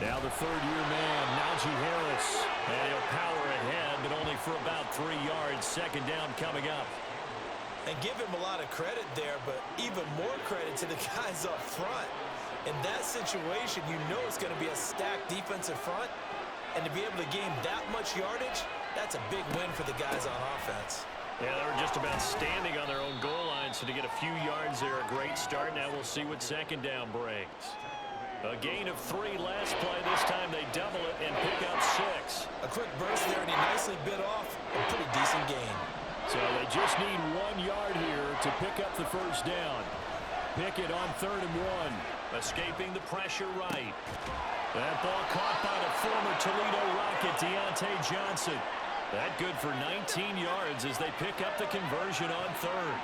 Now the third-year man, Najee Harris. And he'll power ahead, but only for about 3 yards. Second down coming up. And give him a lot of credit there, but even more credit to the guys up front. In that situation, you know it's going to be a stacked defensive front. And to be able to gain that much yardage, that's a big win for the guys on offense. Yeah, they were just about standing on their own goal line, so to get a few yards there, a great start. Now we'll see what second down brings. A gain of 3 last play. This time they double it and pick up 6. A quick burst there, and he nicely bit off a pretty decent gain. So they just need 1 yard here to pick up the first down. Pickett on 3rd and 1. Escaping the pressure right. That ball caught by the former Toledo Rocket, Deontay Johnson. That good for 19 yards as they pick up the conversion on 3rd.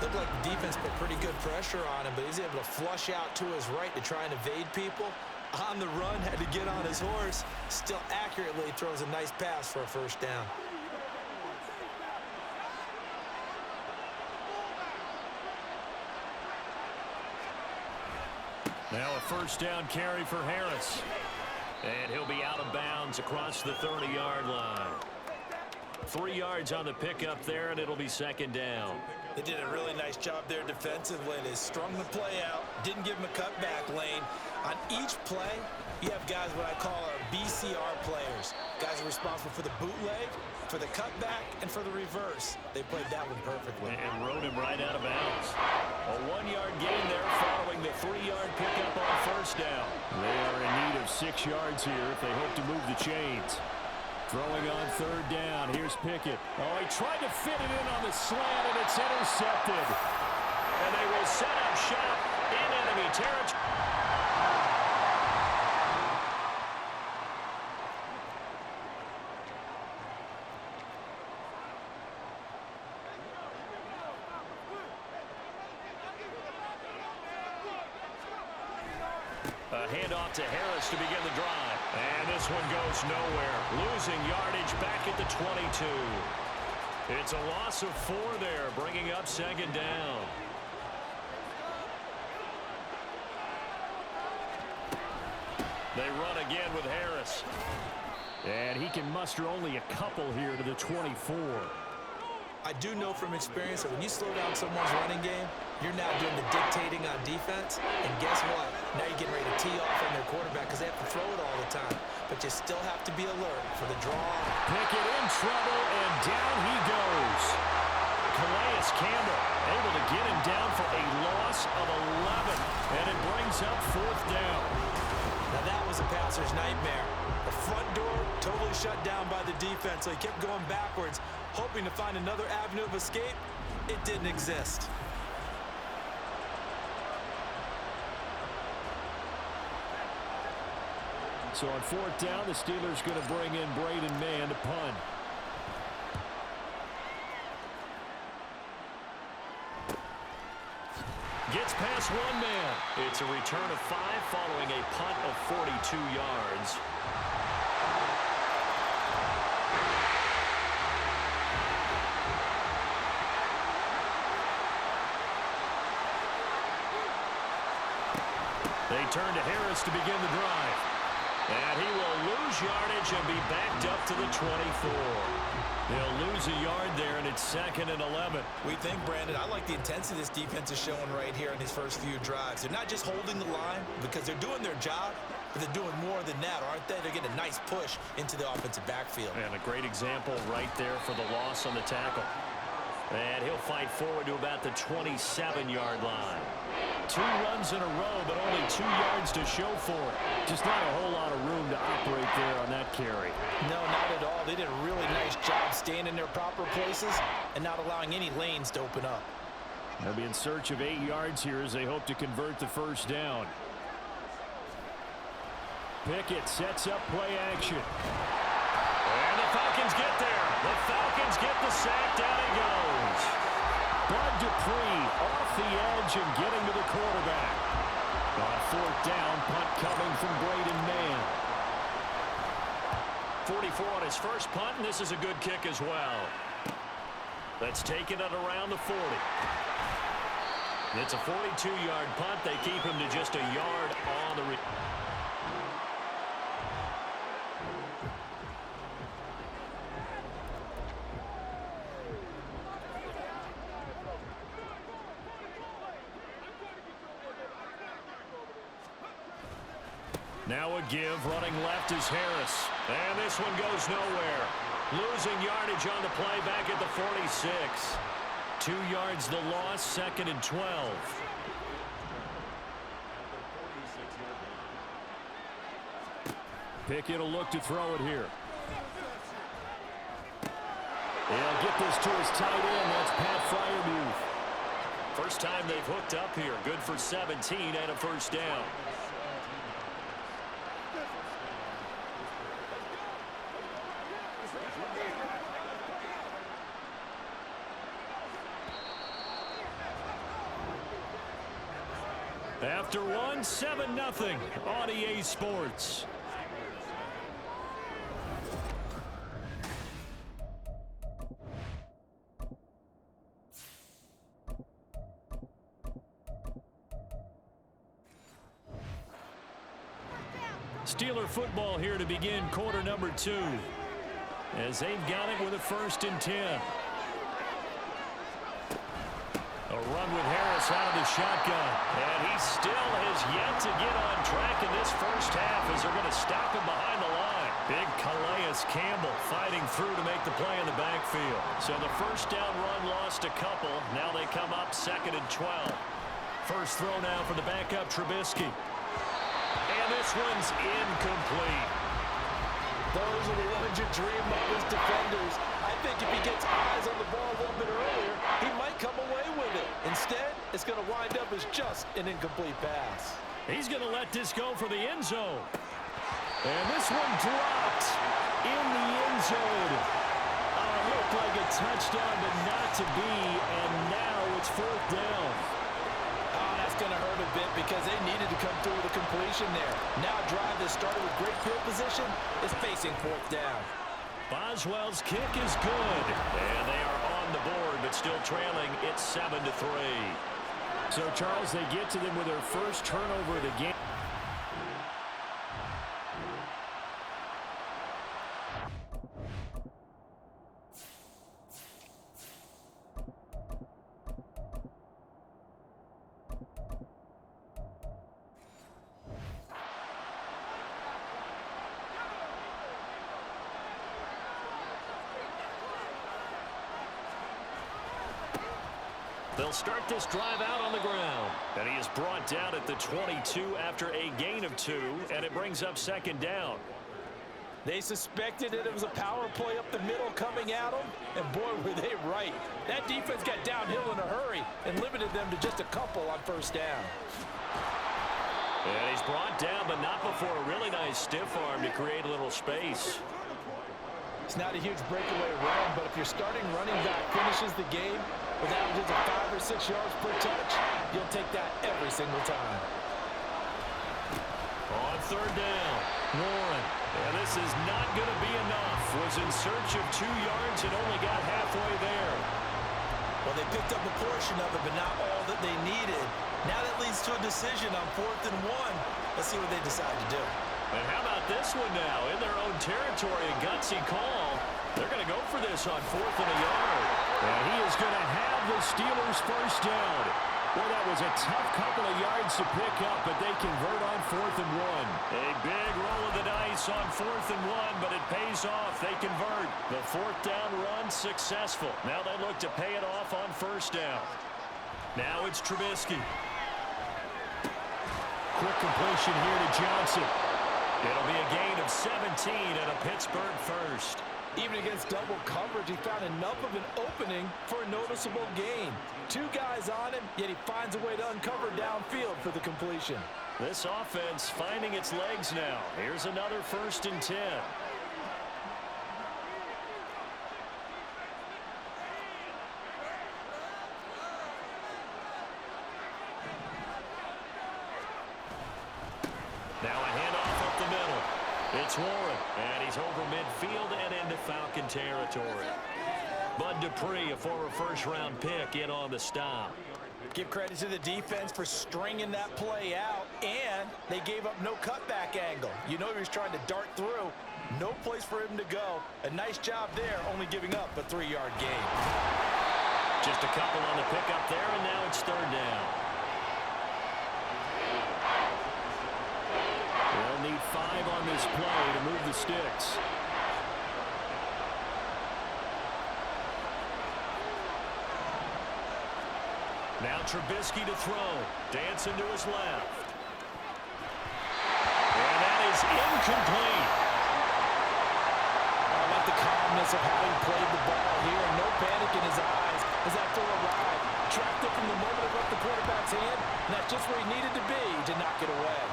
Looked like the defense put pretty good pressure on him, but he's able to flush out to his right to try and evade people. On the run, had to get on his horse. Still accurately throws a nice pass for a first down. Now a first down carry for Harris. And he'll be out of bounds across the 30-yard line. 3 yards on the pickup there, and it'll be second down. They did a really nice job there defensively. They strung the play out, didn't give him a cutback lane. On each play, you have guys what I call our BCR players. Guys are responsible for the bootleg, for the cutback, and for the reverse. They played that one perfectly. And rode him right out of bounds. A 1-yard gain there following the 3-yard pickup on first down. They are in need of 6 yards here if they hope to move the chains. Throwing on 3rd down. Here's Pickett. Oh, he tried to fit it in on the slant, and it's intercepted. And they will set up shop in enemy territory. A handoff to Harris to begin the drive. And this one goes nowhere. Losing yardage back at the 22. It's a loss of 4 there, bringing up second down. They run again with Harris. And he can muster only a couple here to the 24. I do know from experience that when you slow down someone's running game, you're now doing the dictating on defense. And guess what? Now you're getting ready to tee off on their quarterback because they have to throw it all the time. But you still have to be alert for the draw. Pickett in trouble, and down he goes. Calais Campbell able to get him down for a loss of 11. And it brings up 4th down. Now that was a passer's nightmare. The front door totally shut down by the defense, so he kept going backwards, hoping to find another avenue of escape. It didn't exist. So on 4th down, the Steelers going to bring in Braden Mann to punt. Gets past 1 man. It's a return of 5 following a punt of 42 yards. They turn to Harris to begin the drive. And he will lose yardage and be backed up to the 24. They'll lose a yard there, and it's 2nd and 11. We think, Brandon, I like the intensity this defense is showing right here in these first few drives. They're not just holding the line because they're doing their job, but they're doing more than that, aren't they? They're getting a nice push into the offensive backfield. And a great example right there for the loss on the tackle. And he'll fight forward to about the 27-yard line. 2 runs in a row, but only 2 yards to show for it. Just not a whole lot of room to operate there on that carry. No, not at all. They did a really nice job staying in their proper places and not allowing any lanes to open up. They'll be in search of 8 yards here as they hope to convert the first down. Pickett sets up play action. And the Falcons get there. The Falcons get the sack. Down he goes. Bud Dupree off the edge and getting to the quarterback. On 4th down, punt coming from Braden Mann. 44 on his first punt, and this is a good kick as well. That's taken at around the 40. It's a 42-yard punt. They keep him to just a yard on the Now a give. Running left is Harris. And this one goes nowhere. Losing yardage on the play back at the 46. 2 yards the loss, 2nd and 12. Pickett will look to throw it here. He'll get this to his tight end. That's Pat Freiermuth. First time they've hooked up here. Good for 17 and a first down. After one, 7-0 on EA Sports. Steeler football here to begin quarter number 2. As they've got it with a 1st and 10. A run with Harris out of the shotgun. And he still has yet to get on track in this first half as they're going to stop him behind the line. Big Calais Campbell fighting through to make the play in the backfield. So the first down run lost a couple. Now they come up 2nd and 12. First throw now for the backup Trubisky. And this one's incomplete. Those are the ones you dream of as defenders. I think if he gets eyes on the ball a little bit earlier, he might come away with it. Instead, it's going to wind up as just an incomplete pass. He's going to let this go for the end zone. And this one dropped in the end zone. Looked like a touchdown, but not to be. And now it's 4th down. That's going to hurt a bit because they needed to come through with a completion there. Now a drive that started with great field position is facing 4th down. Boswell's kick is good. And they are on the board, but still trailing. It's 7-3. So, Charles, they get to them with their first turnover of the game. They'll start this drive out on the ground. And he is brought down at the 22 after a gain of 2, and it brings up 2nd down. They suspected that it was a power play up the middle coming at them, and boy, were they right. That defense got downhill in a hurry and limited them to just a couple on 1st down. And he's brought down, but not before a really nice stiff arm to create a little space. It's not a huge breakaway run, but if your starting running back finishes the game with averages of 5 or 6 yards per touch, you'll take that every single time. On 3rd down, Warren. And this is not going to be enough. Was in search of 2 yards and only got halfway there. Well, they picked up a portion of it, but not all that they needed. Now that leads to a decision on 4th and 1. Let's see what they decide to do. And how about this one now? In their own territory, a gutsy call. They're going to go for this on 4th and a yard. And he is going to have the Steelers' first down. Well, that was a tough couple of yards to pick up, but they convert on 4th and 1. A big roll of the dice on 4th and 1, but it pays off. They convert. The 4th down run successful. Now they look to pay it off on 1st down. Now it's Trubisky. Quick completion here to Johnson. It'll be a gain of 17 and a Pittsburgh first. Even against double coverage, he found enough of an opening for a noticeable gain. 2 guys on him, yet he finds a way to uncover downfield for the completion. This offense finding its legs now. Here's another 1st and 10. Now a handoff up the middle. It's Warren, and he's over midfield and into Falcon territory. Bud Dupree, a former first-round pick, in on the stop. Give credit to the defense for stringing that play out, and they gave up no cutback angle. You know he was trying to dart through. No place for him to go. A nice job there, only giving up a 3-yard gain. Just a couple on the pickup there, and now it's 3rd down. They'll need this play to move the sticks. Now Trubisky to throw. Dancing to his left. And that is incomplete. I like the calmness of how he played the ball here. No panic in his eyes as that throw arrived. Tracked it from the moment it left the quarterback's hand. And that's just where he needed to be to knock it away.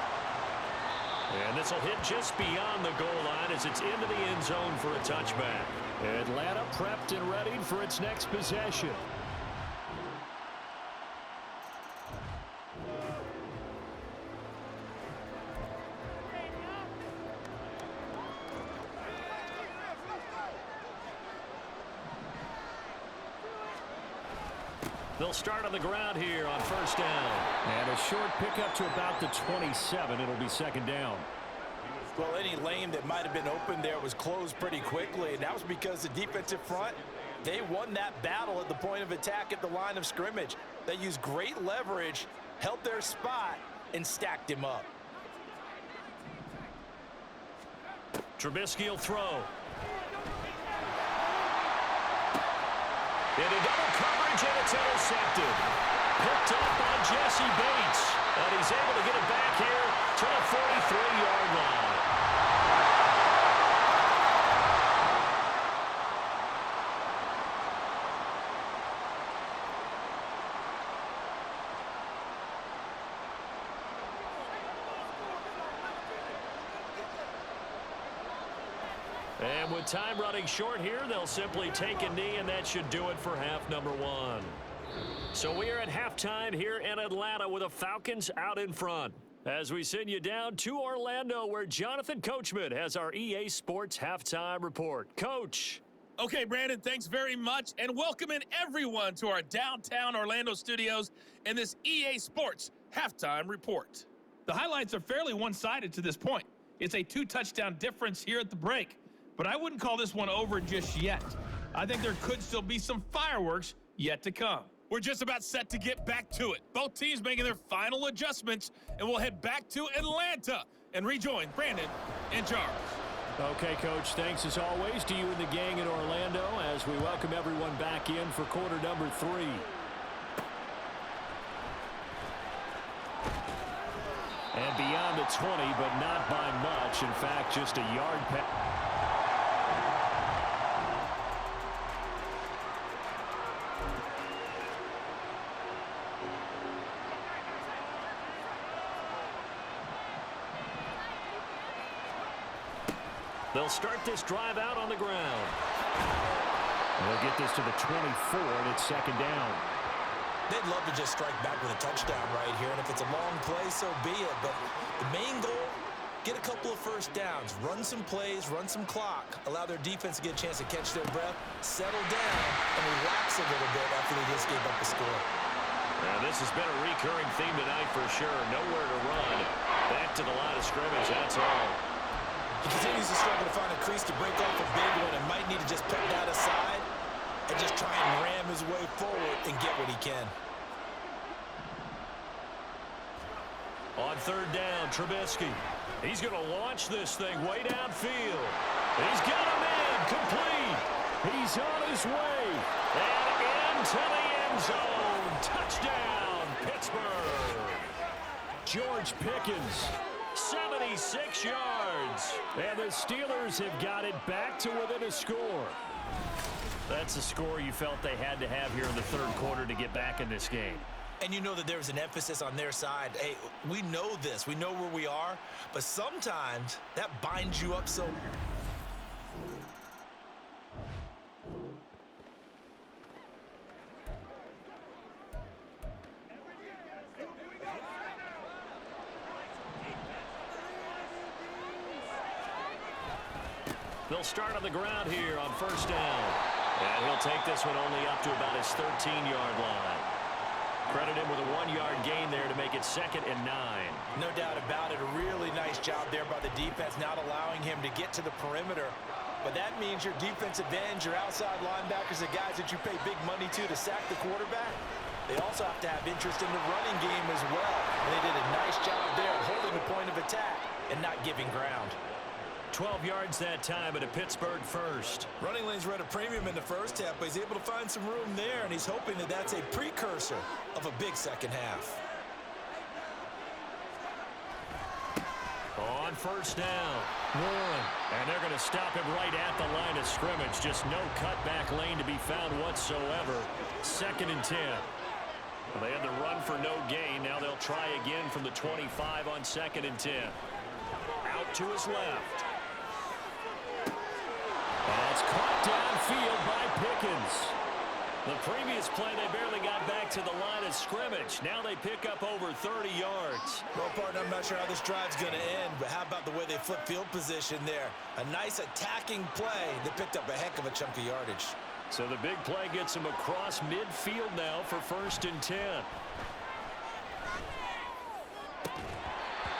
And this will hit just beyond the goal line as it's into the end zone for a touchback. Atlanta prepped and ready for its next possession. They'll start on the ground here on first down. And a short pickup to about the 27. It'll be second down. Well, any lane that might have been open there was closed pretty quickly, and that was because the defensive front, they won that battle at the point of attack at the line of scrimmage. They used great leverage, held their spot, and stacked him up. Trubisky will throw. Into double coverage, and it's intercepted. Picked up by Jesse Bates. And he's able to get it back here to the 43-yard line. And with time running short here, they'll simply take a knee, and that should do it for half number one. So we are at halftime here in Atlanta with the Falcons out in front. As we send you down to Orlando, where Jonathan Coachman has our EA Sports halftime report. Coach. Okay, Brandon, thanks very much, and welcoming everyone to our downtown Orlando studios in this EA Sports halftime report. The highlights are fairly one-sided to this point. It's a 2-touchdown difference here at the break, but I wouldn't call this one over just yet. I think there could still be some fireworks yet to come. We're just about set to get back to it. Both teams making their final adjustments, and we'll head back to Atlanta and rejoin Brandon and Charles. Okay, Coach, thanks as always to you and the gang in Orlando as we welcome everyone back in for quarter number 3. And beyond the 20, but not by much. In fact, just a yard pass. They'll start this drive out on the ground. They'll get this to the 24, and it's second down. They'd love to just strike back with a touchdown right here, and if it's a long play, so be it. But the main goal, get a couple of first downs, run some plays, run some clock, allow their defense to get a chance to catch their breath, settle down, and relax a little bit after they just gave up the score. Now, this has been a recurring theme tonight for sure. Nowhere to run. Back to the line of scrimmage, that's all. He continues to struggle to find a crease to break off a big one and might need to just put that aside and just try and ram his way forward and get what he can. On third down, Trubisky. He's going to launch this thing way downfield. He's got him in, complete. He's on his way. And into the end zone. Touchdown, Pittsburgh. George Pickens. 76 yards. And the Steelers have got it back to within a score. That's a score you felt they had to have here in the third quarter to get back in this game. And you know that there's an emphasis on their side. Hey, we know this. We know where we are. But sometimes that binds you up so... They'll start on the ground here on first down. And he'll take this one only up to about his 13-yard line. Credit him with a 1-yard gain there to make it 2nd and 9. No doubt about it. A really nice job there by the defense, not allowing him to get to the perimeter. But that means your defensive ends, your outside linebackers, the guys that you pay big money to sack the quarterback, they also have to have interest in the running game as well. And they did a nice job there of holding the point of attack and not giving ground. 12 yards that time at a Pittsburgh first. Running lanes were at a premium in the first half, but he's able to find some room there, and he's hoping that that's a precursor of a big second half. On first down, Warren. And they're going to stop him right at the line of scrimmage. Just no cutback lane to be found whatsoever. 2nd and 10. Well, they had the run for no gain. Now they'll try again from the 25 on 2nd and 10. Out to his left. And it's caught downfield by Pickens. The previous play, they barely got back to the line of scrimmage. Now they pick up over 30 yards. Well, partner, I'm not sure how this drive's going to end, but how about the way they flip field position there? A nice attacking play. They picked up a heck of a chunk of yardage. So the big play gets him across midfield now for 1st and 10.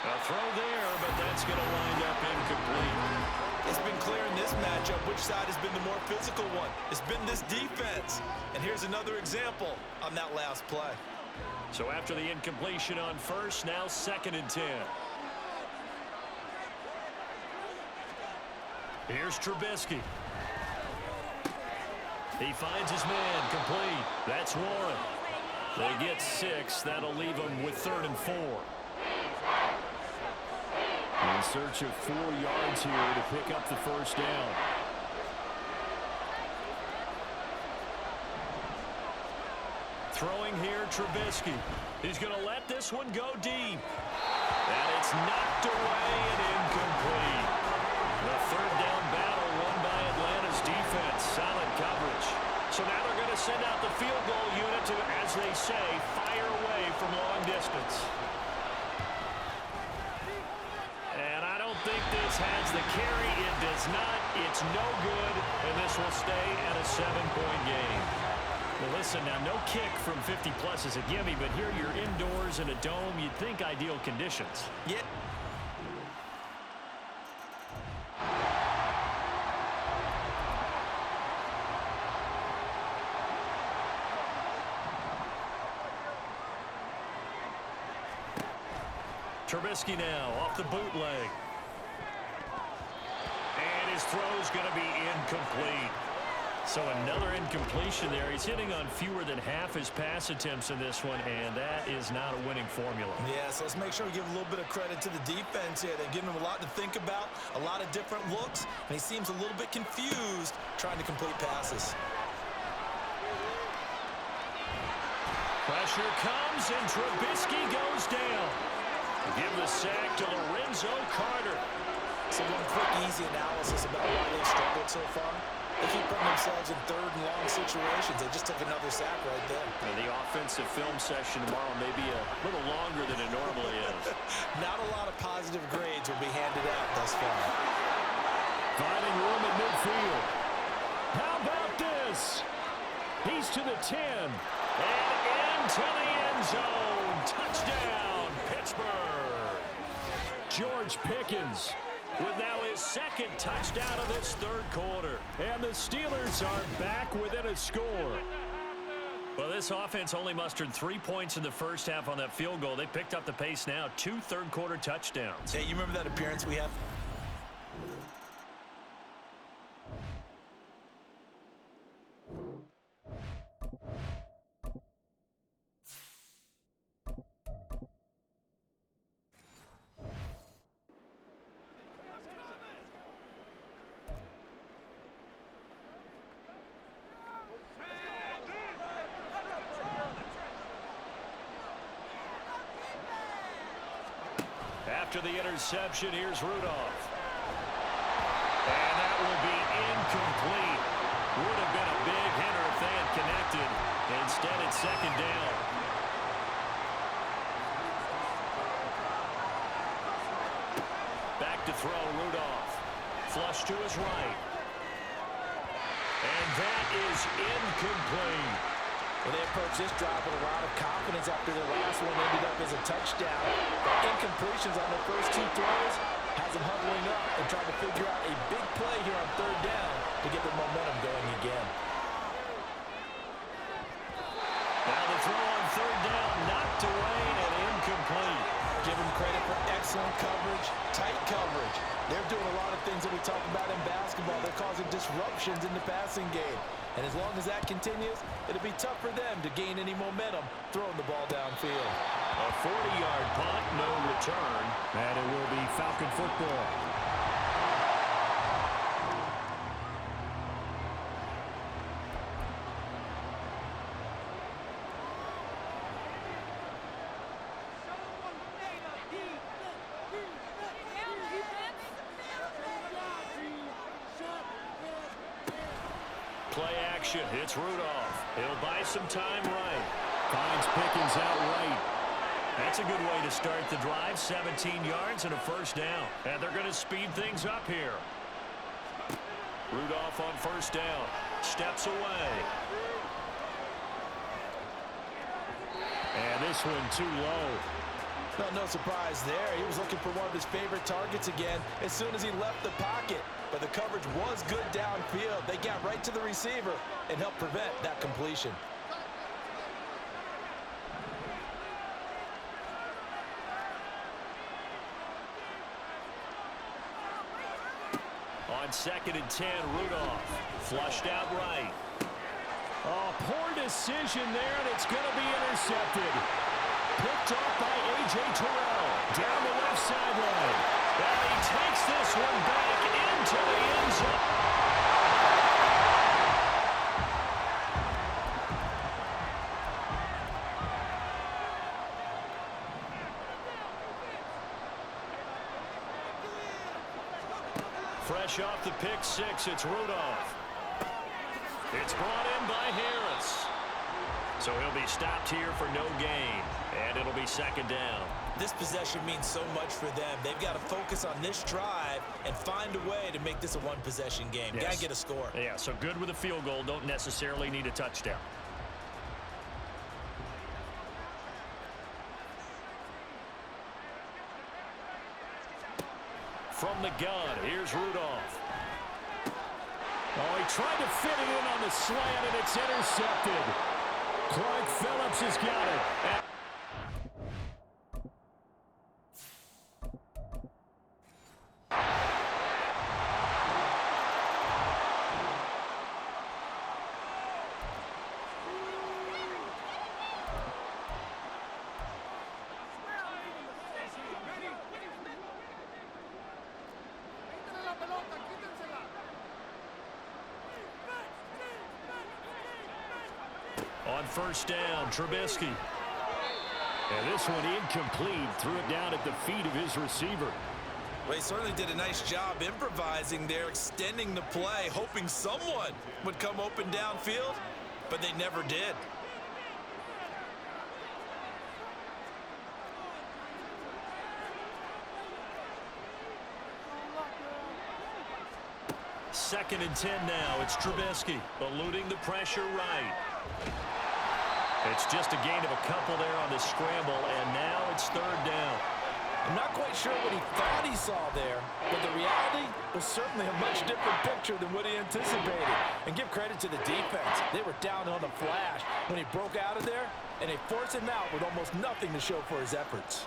A throw there, but that's going to wind up incomplete. It's been clear in this matchup which side has been the more physical one. It's been this defense. And here's another example on that last play. So after the incompletion on first, now 2nd and 10. Here's Trubisky. He finds his man complete. That's Warren. They get 6. That'll leave them with 3rd and 4. In search of 4 yards here to pick up the first down. Throwing here, Trubisky. He's going to let this one go deep. And it's knocked away and incomplete. The 3rd down battle won by Atlanta's defense. Solid coverage. So now they're going to send out the field goal unit to, as they say, fire away from long distance. And I don't think this has the carry. It does not. It's no good. And this will stay at a 7-point game. Well, listen, now no kick from 50-plus is a gimme, but here you're indoors in a dome. You'd think ideal conditions. Yeah. Trubisky now off the bootleg. And his throw's going to be incomplete. So another incompletion there. He's hitting on fewer than half his pass attempts in this one, and that is not a winning formula. Yeah, so let's make sure we give a little bit of credit to the defense here. They're giving him a lot to think about, a lot of different looks, and he seems a little bit confused trying to complete passes. Pressure comes, and Trubisky goes down. Give the sack to Lorenzo Carter. So one quick, easy analysis about why they've struggled so far. They keep putting themselves in 3rd and long situations. They just took another sack right there. And the offensive film session tomorrow may be a little longer than it normally is. Not a lot of positive grades will be handed out thus far. Finding room at midfield. How about this? He's to the 10. And into the end zone. Touchdown, Pittsburgh. George Pickens with now his 2nd touchdown of this 3rd quarter. And the Steelers are back within a score. Well, this offense only mustered 3 points in the first half on that field goal. They picked up the pace now. 2 third-quarter touchdowns. Hey, you remember that appearance we had? After the interception, here's Rudolph. And that will be incomplete. Would have been a big hitter if they had connected. Instead, it's 2nd down. Back to throw, Rudolph. Flush to his right. And that is incomplete. Well, they approached this drive with a lot of confidence after their last one ended up as a touchdown. But incompletions on their first 2 throws has them huddling up and trying to figure out a big play here on 3rd down to get their momentum going again. Now the throw on 3rd down, knocked away and incomplete. Give them credit for Excellent coverage, tight coverage. They're doing a lot of things that we talk about in basketball. They're causing disruptions in the passing game. And as long as that continues, it'll be tough for them to gain any momentum throwing the ball downfield. A 40-yard punt, no return, and it will be Falcon football. Play action. It's Rudolph. He'll buy some time right. Finds Pickens out right. That's a good way to start the drive. 17 yards and a first down. And they're going to speed things up here. Rudolph on first down. Steps away. And this one too low. Well, no surprise there. He was looking for one of his favorite targets again as soon as he left the pocket. But the coverage was good downfield. They got right to the receiver and helped prevent that completion. On 2nd and 10, Rudolph. Flushed out right. Oh, poor decision there, and it's going to be intercepted. Picked up by A.J. Terrell. Down the left sideline. And he takes this one back into the end zone. Fresh off the pick six, it's Rudolph. It's brought in by Harris. So he'll be stopped here for no gain. And it'll be second down. This possession means so much for them. They've got to focus on this drive and find a way to make this a one-possession game. Yes. Got to get a score. Yeah, so good with a field goal. Don't necessarily need a touchdown. From the gun, here's Rudolph. Oh, he tried to fit it in on the slant, and it's intercepted. Clark Phillips has got it. On first down, Trubisky. And this one incomplete. Threw it down at the feet of his receiver. Well, he certainly did a nice job improvising there, extending the play, hoping someone would come open downfield, but they never did. Second and 10 now. It's Trubisky eluding the pressure right. It's just a gain of a couple there on the scramble, and now it's third down. I'm not quite sure what he thought he saw there, but the reality was certainly a much different picture than what he anticipated. And give credit to the defense. They were down on the flash when he broke out of there, and they forced him out with almost nothing to show for his efforts.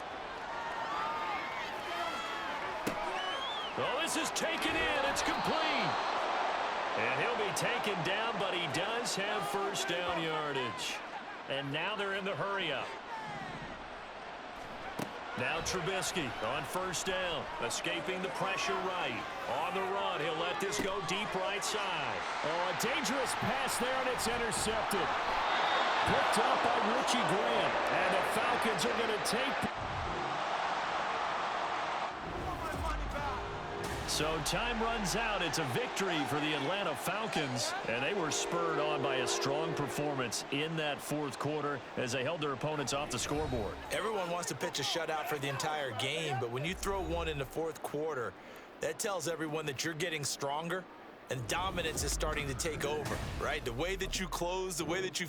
Well, this is taken in. It's complete. And he'll be taken down, but he does have first down yardage. And now they're in the hurry-up. Now Trubisky on first down, escaping the pressure right. On the run, he'll let this go deep right side. Oh, a dangerous pass there, and it's intercepted. Picked up by Richie Grant. And the Falcons are going to take... So time runs out. It's a victory for the Atlanta Falcons, and they were spurred on by a strong performance in that fourth quarter as they held their opponents off the scoreboard. Everyone wants to pitch a shutout for the entire game, but when you throw one in the fourth quarter, that tells everyone that you're getting stronger and dominance is starting to take over, right? The way that you close, the way that you